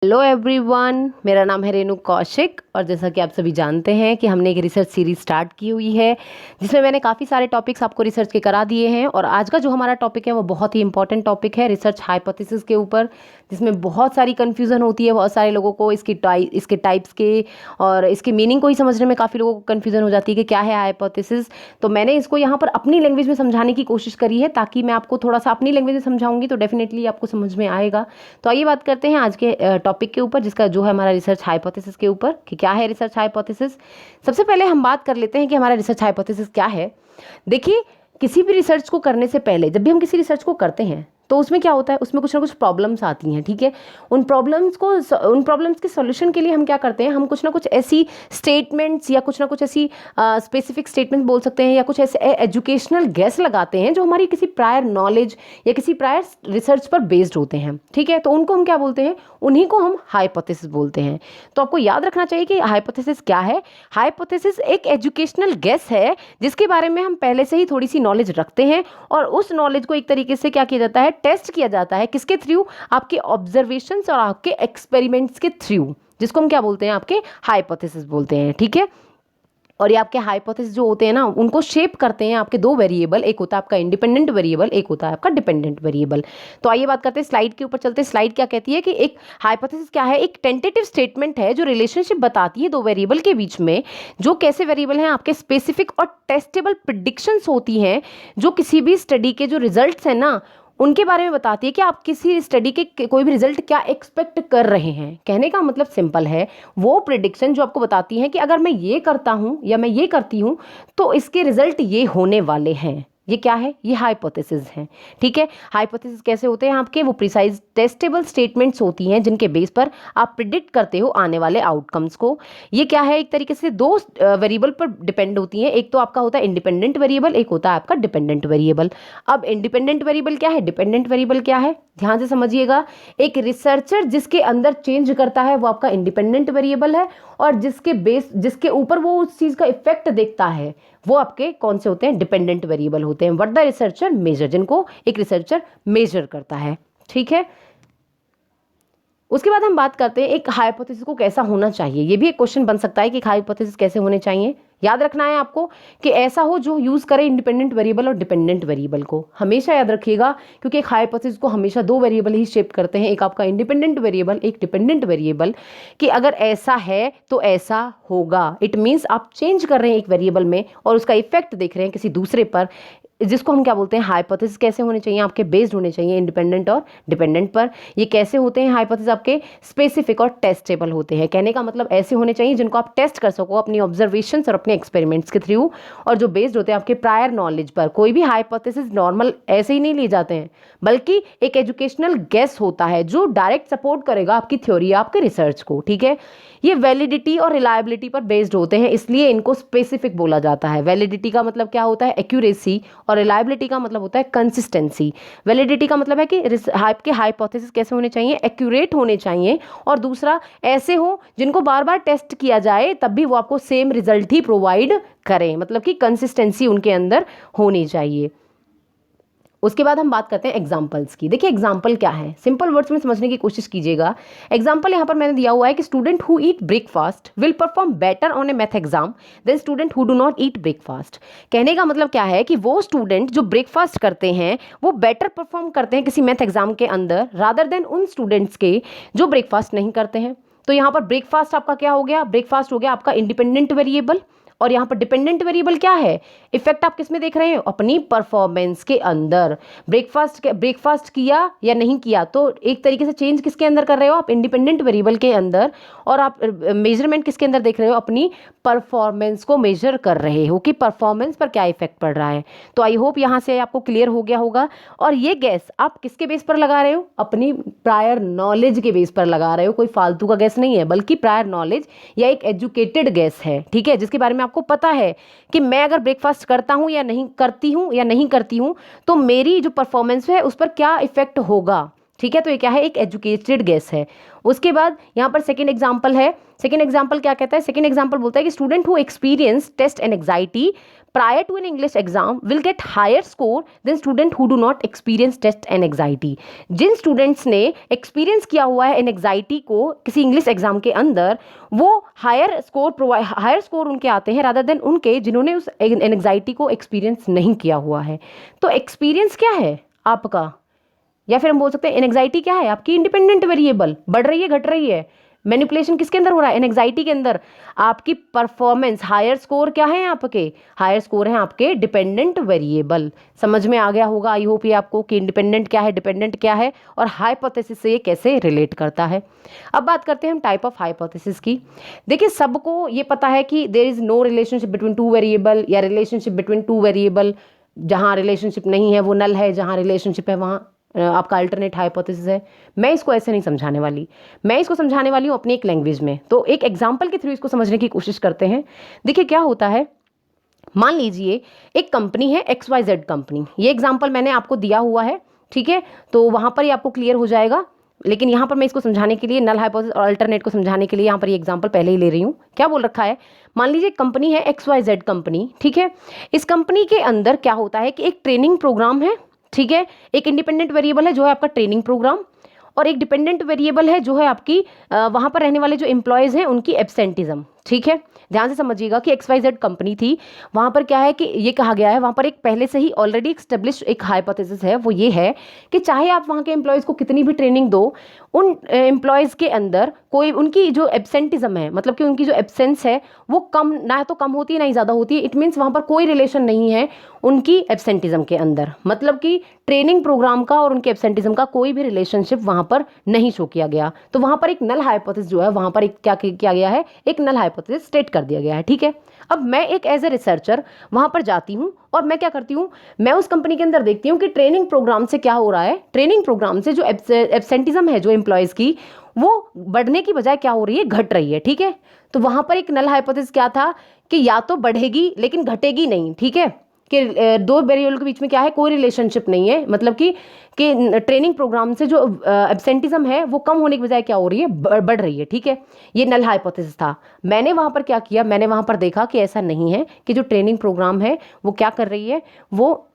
Hello everyone, मेरा नाम है रेणु कौशिक और जैसा कि आप सभी जानते हैं कि हमने एक रिसर्च सीरीज स्टार्ट की हुई है जिसमें मैंने काफ़ी सारे टॉपिक्स आपको रिसर्च के करा दिए हैं। और आज का जो हमारा टॉपिक है वो बहुत ही इंपॉर्टेंट टॉपिक है रिसर्च हाइपोथेसिस के ऊपर, जिसमें बहुत सारी कन्फ्यूज़न होती है। बहुत सारे लोगों को इसके टाइप्स के और इसके मीनिंग को ही समझने में काफ़ी लोगों को कन्फ्यूज़न हो जाती है कि क्या है हाइपोथेसिस। तो मैंने इसको यहाँ पर अपनी लैंग्वेज में समझाने की कोशिश करी है ताकि मैं आपको थोड़ा सा अपनी लैंग्वेज में समझाऊंगी तो डेफिनेटली आपको समझ में आएगा। तो आइए बात करते हैं आज के टॉपिक के ऊपर, जिसका जो है हमारा रिसर्च हाइपोथेसिस के ऊपर कि क्या है रिसर्च हाइपोथेसिस। सबसे पहले हम बात कर लेते हैं कि हमारा रिसर्च हाइपोथेसिस क्या है। देखिए, किसी भी रिसर्च को करने से पहले जब भी हम किसी रिसर्च को करते हैं तो उसमें क्या होता है, उसमें कुछ ना कुछ प्रॉब्लम्स आती हैं। ठीक है, उन प्रॉब्लम्स के सॉल्यूशन के लिए हम क्या करते हैं, हम कुछ ना कुछ ऐसी स्टेटमेंट्स या कुछ ना कुछ ऐसी स्पेसिफिक स्टेटमेंट्स बोल सकते हैं या कुछ ऐसे एजुकेशनल गेस लगाते हैं जो हमारी किसी प्रायर नॉलेज या किसी प्रायर रिसर्च पर बेस्ड होते हैं। ठीक है, तो उनको हम क्या बोलते हैं, उन्हीं को हम हाइपोथेसिस बोलते हैं। तो आपको याद रखना चाहिए कि हाइपोथेसिस क्या है। हाइपोथेसिस एक एजुकेशनल गेस है जिसके बारे में हम पहले से ही थोड़ी सी नॉलेज रखते हैं और उस नॉलेज को एक तरीके से क्या किया जाता है, टेस्ट किया जाता है। किसके थ्रू? आपके ऑब्जर्वेशंस और आपके एक्सपेरिमेंट्स के थ्रू, जिसको हम क्या बोलते हैं, आपके हाइपोथेसिस बोलते हैं। ठीक है, और ये आपके हाइपोथेसिस जो होते हैं ना, उनको शेप करते हैं आपके दो वेरिएबल, एक होता है आपका इंडिपेंडेंट वेरिएबल, एक होता है आपका डिपेंडेंट वेरिएबल। तो आइए बात करते हैं, स्लाइड के ऊपर चलते हैं। स्लाइड क्या कहती है कि एक हाइपोथेसिस क्या है, एक टेंटेटिव स्टेटमेंट है जो रिलेशनशिप बताती है दो वेरिएबल के बीच में, जो कैसे वेरिएबल हैं, आपके स्पेसिफिक और टेस्टेबल प्रिडिक्शंस होती हैं, जो किसी भी स्टडी के जो रिजल्ट्स हैं ना उनके बारे में बताती है कि आप किसी स्टडी के कोई भी रिजल्ट क्या एक्सपेक्ट कर रहे हैं। कहने का मतलब सिंपल है, वो प्रिडिक्शन जो आपको बताती है कि अगर मैं ये करता हूँ या मैं ये करती हूँ तो इसके रिजल्ट ये होने वाले हैं। ये क्या है? ये हाइपोथेसिस है। ठीक है, हाइपोथेसिस कैसे होते हैं आपके? वो प्रिसाइज टेस्टेबल स्टेटमेंट्स होती हैं जिनके बेस पर आप प्रिडिक्ट करते हो आने वाले आउटकम्स को। ये क्या है, एक तरीके से दो वेरिएबल पर डिपेंड होती हैं। एक तो आपका होता है इंडिपेंडेंट वेरिएबल, एक होता है आपका डिपेंडेंट वेरिएबल। अब इंडिपेंडेंट वेरिएबल क्या है, डिपेंडेंट वेरिएबल क्या है, ध्यान से समझिएगा। एक रिसर्चर जिसके अंदर चेंज करता है वो आपका इंडिपेंडेंट वेरिएबल है, और जिसके ऊपर वो उस चीज़ का इफेक्ट देखता है वो आपके कौन से होते हैं, डिपेंडेंट वेरिएबल होते हैं। व्हाट द रिसर्चर मेजर, जिनको एक रिसर्चर मेजर करता है। ठीक है, उसके बाद हम बात करते हैं एक हाइपोथेसिस को कैसा होना चाहिए। ये भी एक क्वेश्चन बन सकता है कि हाइपोथेसिस कैसे होने चाहिए। याद रखना है आपको कि ऐसा हो जो यूज करे इंडिपेंडेंट वेरिएबल और डिपेंडेंट वेरिएबल को, हमेशा याद रखिएगा, क्योंकि एक हाइपोथेसिस को हमेशा दो वेरिएबल ही शेप करते हैं, एक आपका इंडिपेंडेंट वेरिएबल, एक डिपेंडेंट वेरिएबल। कि अगर ऐसा है तो ऐसा होगा, इट मीन्स आप चेंज कर रहे हैं एक वेरिएबल में और उसका इफेक्ट देख रहे हैं किसी दूसरे पर, जिसको हम क्या बोलते हैं, हाइपोथेसिस। कैसे होने चाहिए? आपके बेस्ड होने चाहिए इंडिपेंडेंट और डिपेंडेंट पर। ये कैसे होते हैं हाइपोथेसिस? आपके स्पेसिफिक और टेस्टेबल होते हैं। कहने का मतलब ऐसे होने चाहिए जिनको आप टेस्ट कर सको अपनी ऑब्जर्वेशंस और अपने एक्सपेरिमेंट्स के थ्रू, और जो बेस्ड होते हैं आपके प्रायर नॉलेज पर। कोई भी हाइपोथेसिस नॉर्मल ऐसे ही नहीं लिए जाते हैं, बल्कि एक एजुकेशनल गेस होता है जो डायरेक्ट सपोर्ट करेगा आपकी थ्योरी, आपके रिसर्च को। ठीक है, ये वैलिडिटी और रिलायबिलिटी पर बेस्ड होते हैं, इसलिए इनको स्पेसिफिक बोला जाता है। वैलिडिटी का मतलब क्या होता है, एक्यूरेसी, और रिलायबिलिटी का मतलब होता है कंसिस्टेंसी। वैलिडिटी का मतलब है कि आपके हाइपोथेसिस कैसे होने चाहिए, एक्यूरेट होने चाहिए, और दूसरा ऐसे हो जिनको बार बार टेस्ट किया जाए तब भी वो आपको सेम रिजल्ट ही प्रोवाइड करें, मतलब कि कंसिस्टेंसी उनके अंदर होनी चाहिए। उसके बाद हम बात करते हैं एग्जाम्पल्स की। देखिए, एग्जाम्पल क्या है, सिंपल वर्ड्स में समझने की कोशिश कीजिएगा। एग्जाम्पल यहाँ पर मैंने दिया हुआ है कि student who eat breakfast will perform better on a math exam than student who do not eat breakfast. कहने का मतलब क्या है कि वो स्टूडेंट जो ब्रेकफास्ट करते हैं वो बेटर परफॉर्म करते हैं किसी मैथ एग्जाम के अंदर रादर देन उन स्टूडेंट्स के जो ब्रेकफास्ट नहीं करते हैं। तो यहाँ पर ब्रेकफास्ट आपका क्या हो गया, ब्रेकफास्ट हो गया आपका इंडिपेंडेंट वेरिएबल, और यहाँ पर डिपेंडेंट वेरिएबल क्या है, इफेक्ट आप किस में देख रहे हैं, अपनी परफॉर्मेंस के अंदर। ब्रेकफास्ट किया या नहीं किया तो एक तरीके से चेंज किसके अंदर कर रहे हो आप, इंडिपेंडेंट वेरिएबल के अंदर, और आप मेजरमेंट किसके अंदर देख रहे हो, अपनी परफॉर्मेंस को मेजर कर रहे हो कि परफॉर्मेंस पर क्या इफेक्ट पड़ रहा है। तो आई होप यहाँ से आपको क्लियर हो गया होगा। और ये गैस आप किसके बेस पर लगा रहे हो, अपनी प्रायर नॉलेज के बेस पर लगा रहे हो, कोई फालतू का गैस नहीं है, बल्कि प्रायर नॉलेज या एक एजुकेटेड गैस है। ठीक है, जिसके बारे में आपको पता है कि मैं अगर ब्रेकफास्ट करता हूं या नहीं करती हूं तो मेरी जो परफॉर्मेंस है उस पर क्या इफेक्ट होगा। ठीक है, तो ये क्या है, एक एजुकेटेड गेस है। उसके बाद यहाँ पर सेकंड एग्जांपल है। सेकंड एग्जांपल क्या कहता है, सेकंड एग्जांपल बोलता है कि student who experience test and anxiety prior to an English exam will get higher score than student who do not experience test and anxiety. जिन स्टूडेंट्स ने experience किया हुआ है एंग्जाइटी को किसी इंग्लिश एग्जाम के अंदर, वो हायर स्कोर उनके आते हैं रादर देन उनके जिन्होंने उस एंग्जाइटी को एक्सपीरियंस नहीं किया हुआ है। तो एक्सपीरियंस क्या है आपका, या फिर हम बोल सकते हैं एंग्जाइटी क्या है आपकी, इंडिपेंडेंट वेरिएबल, बढ़ रही है घट रही है, मैनिपुलेशन किसके अंदर हो रहा है, एंग्जाइटी के अंदर। आपकी परफॉर्मेंस, हायर स्कोर क्या है आपके, हायर स्कोर है आपके डिपेंडेंट वेरिएबल। समझ में आ गया होगा आई होप ये आपको कि इंडिपेंडेंट क्या है, डिपेंडेंट क्या है और हाइपोथेसिस से ये कैसे रिलेट करता है। अब बात करते हैं हम टाइप ऑफ हाइपोथेसिस की। देखिए सबको ये पता है कि there is no relationship between two variable या रिलेशनशिप बिटवीन टू वेरिएबल। जहाँ रिलेशनशिप नहीं है वो नल है, जहाँ रिलेशनशिप है वहाँ आपका अल्टरनेट हाइपोथेसिस है। मैं इसको ऐसे नहीं समझाने वाली, मैं इसको समझाने वाली हूँ अपनी एक लैंग्वेज में। तो एक एग्जांपल के थ्रू इसको समझने की कोशिश करते हैं। देखिए क्या होता है, मान लीजिए एक कंपनी है XYZ कंपनी, ये एग्जांपल मैंने आपको दिया हुआ है, ठीक है, तो वहाँ पर ही आपको क्लियर हो जाएगा। लेकिन यहाँ पर मैं इसको समझाने के लिए, नल हाइपोथेसिस और अल्टरनेट को समझाने के लिए यहाँ पर ये एग्जांपल पहले ही ले रही हूँ। क्या बोल रखा है, मान लीजिए कंपनी है XYZ कंपनी, ठीक है। इस कंपनी के अंदर क्या होता है कि एक ट्रेनिंग प्रोग्राम है, ठीक है। एक इंडिपेंडेंट वेरिएबल है जो है आपका ट्रेनिंग प्रोग्राम, और एक डिपेंडेंट वेरिएबल है जो है आपकी वहाँ पर रहने वाले जो एम्प्लॉयज़ हैं उनकी एब्सेंटिज्म, ठीक है। ध्यान से समझिएगा कि XYZ कंपनी थी, वहाँ पर क्या है कि ये कहा गया है, वहाँ पर एक पहले से ही ऑलरेडी एस्टेब्लिश एक हाइपोथेसिस है, वो ये है कि चाहे आप वहाँ के एम्प्लॉयज़ को कितनी भी ट्रेनिंग दो, उन एम्प्लॉयज़ के अंदर कोई उनकी जो एब्सेंटिज्म है, मतलब कि उनकी जो एब्सेंस है वो कम, ना तो कम होती है ना ही ज़्यादा होती है। इट मीन्स वहाँ पर कोई रिलेशन नहीं है उनकी एब्सेंटिज्म के अंदर, मतलब कि ट्रेनिंग प्रोग्राम का और उनके एब्सेंटिज्म का कोई भी रिलेशनशिप वहाँ पर नहीं शो किया गया। तो वहाँ पर एक नल हाइपोथेसिस जो है, वहाँ पर एक क्या किया गया है, एक नल हाइपोथेसिस स्टेट कर दिया गया है, ठीक है। अब मैं एक एज ए रिसर्चर वहाँ पर जाती हूँ और मैं क्या करती हूँ, मैं उस कंपनी के अंदर देखती हूँ कि ट्रेनिंग प्रोग्राम से क्या हो रहा है। ट्रेनिंग प्रोग्राम से जो एब्सेंटिज्म है जो एम्प्लॉयज़ की, वो बढ़ने की बजाय क्या हो रही है, घट रही है, ठीक है। तो वहाँ पर एक नल हाइपोथेसिस क्या था कि या तो बढ़ेगी लेकिन घटेगी नहीं, ठीक है, कि दो वेरिएबल के बीच में क्या है, कोई रिलेशनशिप नहीं है, मतलब कि ट्रेनिंग प्रोग्राम से जो एब्सेंटिज्म है वो कम होने की बजाय क्या हो रही है, बढ़ रही है, ठीक है। ये नल हाइपोथेसिस था। मैंने वहाँ पर क्या किया, मैंने वहाँ पर देखा कि ऐसा नहीं है, कि जो ट्रेनिंग प्रोग्राम है वो क्या कर रही है, वो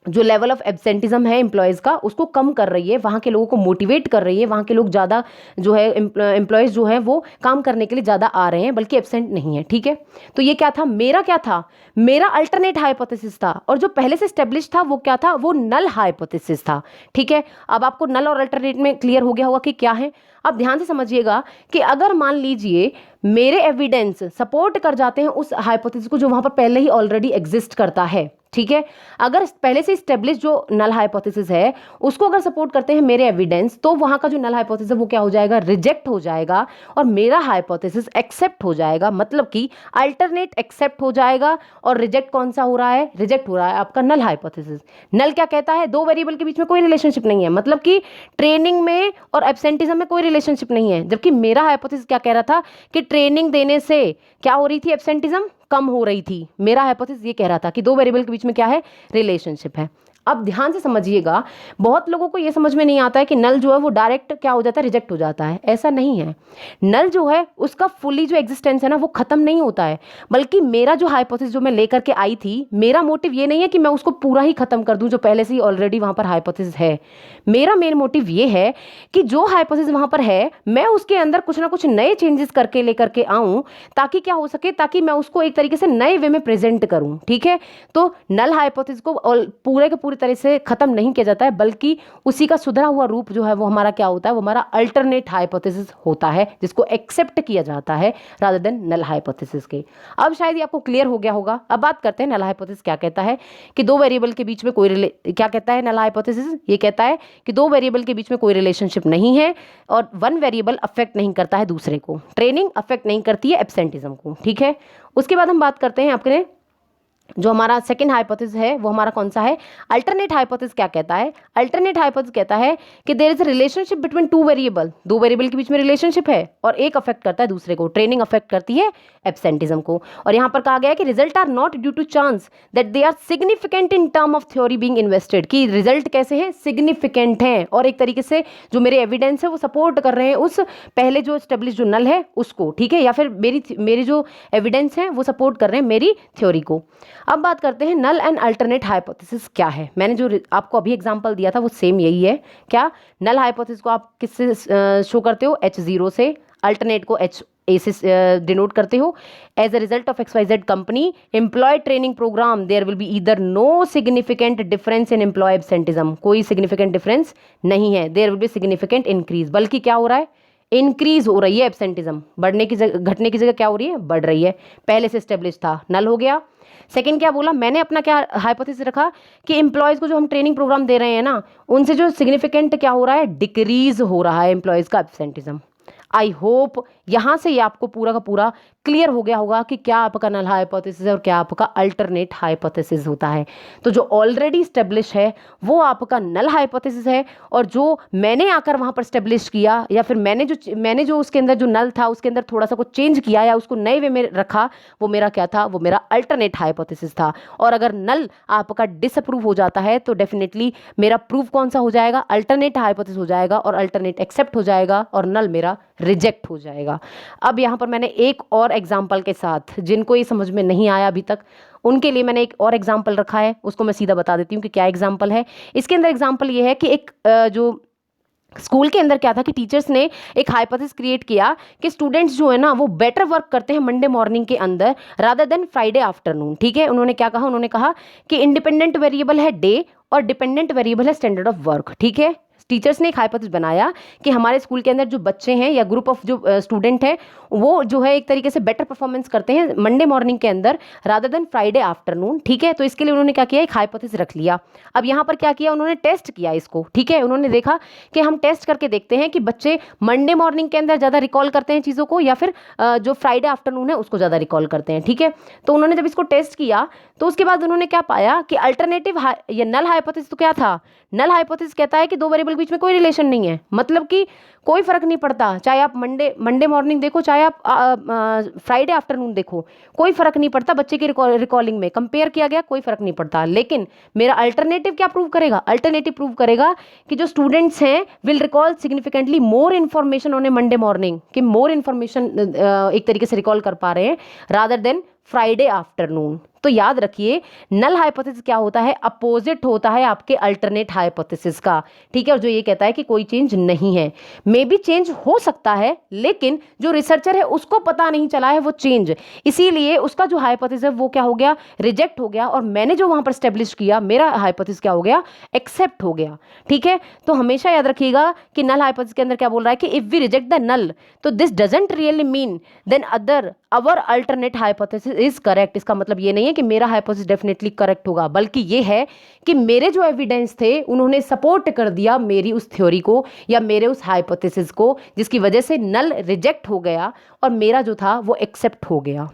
जो लेवल ऑफ एब्सेंटिज्म है एम्प्लॉयज़ का उसको कम कर रही है, वहाँ के लोगों को मोटिवेट कर रही है, वहाँ के लोग ज़्यादा जो है एम्प्लॉयज़ जो है वो काम करने के लिए ज़्यादा आ रहे हैं, बल्कि एब्सेंट नहीं है, ठीक है। तो ये क्या था, मेरा क्या था, मेरा अल्टरनेट हाइपोथेसिस था, और जो पहले से स्टेब्लिश था वो क्या था, वो नल हाइपोथेसिस था, ठीक है। अब आपको नल और अल्टरनेट में क्लियर हो गया होगा कि क्या है। अब ध्यान से समझिएगा कि अगर मान लीजिए मेरे एविडेंस सपोर्ट कर जाते हैं उस हाइपोथेसिस को जो वहाँ पर पहले ही ऑलरेडी एग्जिस्ट करता है, ठीक है, अगर पहले से स्टेब्लिश जो नल हाइपोथेसिस है उसको अगर सपोर्ट करते हैं मेरे एविडेंस, तो वहाँ का जो नल हाइपोथेसिस है वो क्या हो जाएगा, रिजेक्ट हो जाएगा, और मेरा हाइपोथेसिस एक्सेप्ट हो जाएगा, मतलब कि अल्टरनेट एक्सेप्ट हो जाएगा। और रिजेक्ट कौन सा हो रहा है, रिजेक्ट हो रहा है आपका नल हाइपोथेसिस। नल क्या कहता है, दो वेरिएबल के बीच में कोई रिलेशनशिप नहीं है, मतलब कि ट्रेनिंग में और एब्सेंटिज्म में कोई रिलेशनशिप नहीं है। जबकि मेरा हाइपोथेसिस क्या कह रहा था कि ट्रेनिंग देने से क्या हो रही थी, एब्सेंटिज्म कम हो रही थी। मेरा हाइपोथेसिस ये कह रहा था कि दो वेरिएबल के बीच में क्या है, रिलेशनशिप है। अब ध्यान से समझिएगा, बहुत लोगों को ये समझ में नहीं आता है कि नल जो है वो डायरेक्ट क्या हो जाता है, रिजेक्ट हो जाता है। ऐसा नहीं है, नल जो है उसका फुली जो एग्जिस्टेंस है ना वो खत्म नहीं होता है, बल्कि मेरा जो हाइपोथेसिस जो मैं लेकर के आई थी, मेरा मोटिव ये नहीं है कि मैं उसको पूरा ही खत्म कर दूं जो पहले से ही ऑलरेडी वहां पर हाइपोथेसिस है। मेरा मेन मोटिव ये है कि जो हाइपोथेसिस वहां पर है मैं उसके अंदर कुछ ना कुछ नए चेंजेस करके लेकर के आऊं, ताकि क्या हो सके, ताकि मैं उसको एक तरीके से नए वे में प्रेजेंट करूं, ठीक है। तो नल हाइपोथेसिस को पूरे के पूरी तरह से खत्म नहीं किया जाता है, बल्कि उसी का सुधरा हुआ रूप जो है वो हमारा क्या होता है, वो हमारा अल्टरनेट हाइपोथेसिस होता है, जिसको एक्सेप्ट किया जाता है रादर देन नल हाइपोथेसिस के। अब शायद ये आपको क्लियर हो गया होगा। अब बात करते हैं नल हाइपोथेसिस क्या कहता है, कि दो वेरिएबल के बीच में कोई क्या कहता है नल हाइपोथेसिस, ये कहता है कि दो वेरिएबल के बीच में कोई रिलेशनशिप नहीं है और वन वेरिएबल अफेक्ट नहीं करता है दूसरे को। ट्रेनिंग अफेक्ट नहीं करती है एब्सेंटिज्म को, ठीक है। उसके बाद हम बात करते हैं अपने जो हमारा सेकंड हाइपोथेसिस है वो हमारा कौन सा है, अल्टरनेट हाइपोथेसिस क्या कहता है, अल्टरनेट हाइपोथेसिस कहता है कि there is a relationship between two variable, दो वेरिएबल के बीच में रिलेशनशिप है और एक अफेक्ट करता है दूसरे को, ट्रेनिंग अफेक्ट करती है एब्सेंटिज्म को। और यहाँ पर कहा गया है कि result are not due to chance that they are significant in term of theory being invested, कि रिजल्ट कैसे हैं, सिग्निफिकेंट हैं और एक तरीके से जो मेरे एविडेंस है वो सपोर्ट कर रहे हैं उस पहले जो स्टेब्लिश जो नल है उसको, ठीक है, या फिर मेरी जो एविडेंस है वो सपोर्ट कर रहे हैं मेरी थ्योरी को। अब बात करते हैं नल एंड अल्टरनेट हाइपोथेसिस क्या है। मैंने जो आपको अभी एग्जांपल दिया था वो सेम यही है। क्या, नल हाइपोथेसिस को आप किससे शो करते हो, H0 से, अल्टरनेट को HA से डिनोट करते हो। As a result of XYZ company employ training program there will be either no significant difference in employ absenteeism, कोई सिग्निफिकेंट डिफरेंस नहीं है, there will be significant increase, बल्कि क्या हो रहा है, इंक्रीज हो रही है एब्सेंटिज्म, बढ़ने की जगह घटने की जगह क्या हो रही है, बढ़ रही है। पहले से स्टेब्लिश था, नल हो गया। सेकंड क्या बोला मैंने, अपना क्या हाइपोथेसिस रखा कि एम्प्लॉयज़ को जो हम ट्रेनिंग प्रोग्राम दे रहे हैं ना, उनसे जो सिग्निफिकेंट क्या हो रहा है, डिक्रीज हो रहा है एम्प्लॉयज़ का एब्सेंटिज्म। आई होप यहाँ से ये आपको पूरा का पूरा क्लियर हो गया होगा कि क्या आपका नल हाइपोथेसिस है और क्या आपका अल्टरनेट हाइपोथेसिस होता है। तो जो ऑलरेडी स्टेब्लिश है वो आपका नल हाइपोथेसिस है, और जो मैंने आकर वहाँ पर स्टेब्लिश किया या फिर मैंने जो उसके अंदर जो नल था उसके अंदर थोड़ा सा कुछ चेंज किया या उसको नए वे में रखा, वो मेरा क्या था, वो मेरा अल्टरनेट हाइपोथेसिस था। और अगर नल आपका डिसअप्रूव हो जाता है तो डेफिनेटली मेरा प्रूफ कौन सा हो जाएगा, अल्टरनेट हाइपोथेसिस हो जाएगा, और अल्टरनेट एक्सेप्ट हो जाएगा और नल मेरा रिजेक्ट हो जाएगा। अब यहाँ पर मैंने एक और एग्जाम्पल के साथ, जिनको ये समझ में नहीं आया अभी तक उनके लिए मैंने एक और एग्जाम्पल रखा है, उसको मैं सीधा बता देती हूँ कि क्या एग्जाम्पल है। इसके अंदर एग्जाम्पल ये है कि एक जो स्कूल के अंदर क्या था कि टीचर्स ने एक हाइपोथेसिस क्रिएट किया कि स्टूडेंट्स जो है ना वो बेटर वर्क करते हैं मंडे मॉर्निंग के अंदर रादर देन फ्राइडे आफ्टरनून। ठीक है, उन्होंने क्या कहा, उन्होंने कहा कि इंडिपेंडेंट वेरिएबल है डे और डिपेंडेंट वेरिएबल है स्टैंडर्ड ऑफ वर्क। ठीक है, टीचर्स ने एक हाइपोथेसिस बनाया कि हमारे स्कूल के अंदर जो बच्चे हैं या ग्रुप ऑफ जो स्टूडेंट हैं वो जो है एक तरीके से बेटर परफॉर्मेंस करते हैं मंडे मॉर्निंग के अंदर रादर देन फ्राइडे आफ्टरनून। ठीक है, तो इसके लिए उन्होंने क्या किया, एक हाइपोथेसिस रख लिया। अब यहाँ पर क्या किया, उन्होंने टेस्ट किया इसको। ठीक है, उन्होंने देखा कि हम टेस्ट करके देखते हैं कि बच्चे मंडे मॉर्निंग के अंदर ज़्यादा रिकॉल करते हैं चीज़ों को या फिर जो फ्राइडे आफ्टरनून है उसको ज़्यादा रिकॉल करते हैं। ठीक है, तो उन्होंने जब इसको टेस्ट किया तो उसके बाद उन्होंने क्या पाया कि अल्टरनेटिव या नल हाइपोथेसिस तो क्या था, नल हाइपोथेसिस कहता है कि दो वेरिएबल के बीच में कोई रिलेशन नहीं है, मतलब कि कोई फर्क नहीं पड़ता, चाहे आप मंडे मॉर्निंग देखो चाहे आप फ्राइडे आफ्टरनून देखो, कोई फर्क नहीं पड़ता, बच्चे की रिकॉलिंग में कंपेयर किया गया कोई फर्क नहीं पड़ता। लेकिन मेरा अल्टरनेटिव क्या प्रूव करेगा, अल्टरनेटिव प्रूव करेगा कि जो स्टूडेंट्स हैं will recall significantly more information on A Monday morning, कि मोर इन्फॉर्मेशन एक तरीके से रिकॉल कर पा रहे हैं रादर देन फ्राइडे आफ्टरनून। तो याद रखिए नल हाइपोथेसिस क्या होता है, अपोजिट होता है आपके अल्टरनेट हाइपोथेसिस का। ठीक है, और जो ये कहता है कि कोई चेंज नहीं है, मे बी चेंज हो सकता है लेकिन जो रिसर्चर है उसको पता नहीं चला है वो चेंज, इसीलिए उसका जो हाइपोथेसिस है वो क्या हो गया, रिजेक्ट हो गया, और मैंने जो वहां पर स्टेब्लिश किया मेरा हाइपोथेसिस क्या हो गया, एक्सेप्ट हो गया। ठीक है, तो हमेशा याद रखिएगा कि नल हाइपोथेसिस के अंदर क्या बोल रहा है कि if we reject the null तो this doesn't really mean then our alternate hypothesis is correct. इसका मतलब ये नहीं है कि मेरा हाइपोथेसिस डेफिनेटली करेक्ट होगा, बल्कि ये है कि मेरे जो एविडेंस थे उन्होंने सपोर्ट कर दिया मेरी उस थ्योरी को या मेरे उस हाइपोथेसिस को, जिसकी वजह से नल रिजेक्ट हो गया और मेरा जो था वो एक्सेप्ट हो गया।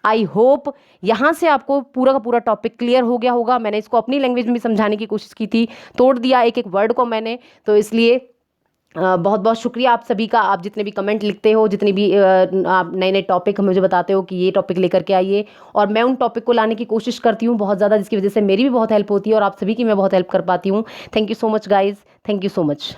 आई होप यहाँ से आपको पूरा का पूरा टॉपिक क्लियर हो गया होगा। मैंने इसको अपनी लैंग्वेज में भी समझाने की कोशिश की थी, तोड़ दिया एक एक वर्ड को मैंने, तो इसलिए बहुत बहुत शुक्रिया आप सभी का। आप जितने भी कमेंट लिखते हो, जितने भी आप नए नए टॉपिक मुझे बताते हो कि ये टॉपिक लेकर के आइए, और मैं उन टॉपिक को लाने की कोशिश करती हूँ बहुत ज़्यादा, जिसकी वजह से मेरी भी बहुत हेल्प होती है और आप सभी की मैं बहुत हेल्प कर पाती हूँ। Thank you so much guys, thank you so much.